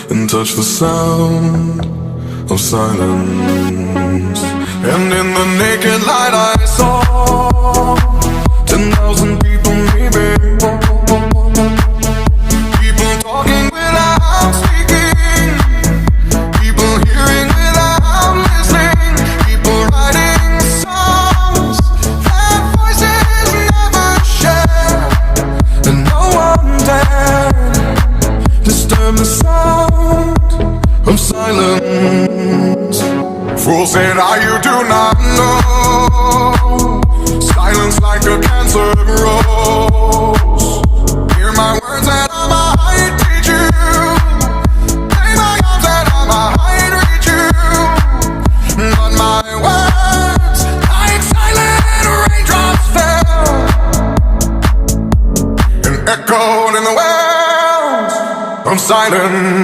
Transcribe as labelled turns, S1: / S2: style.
S1: and touch the sound of silence. And in the naked light I saw 10,000 people, maybe. People talking without speaking, people hearing without listening, people writing songs that voices never share, and no one dared disturb the sound of silence. Fool said, you do not know. Silence like a cancer grows. Hear my words and I might teach you. Play my arms and I might reach you. But my words, like silent raindrops, fell and echoed in the wells of silence.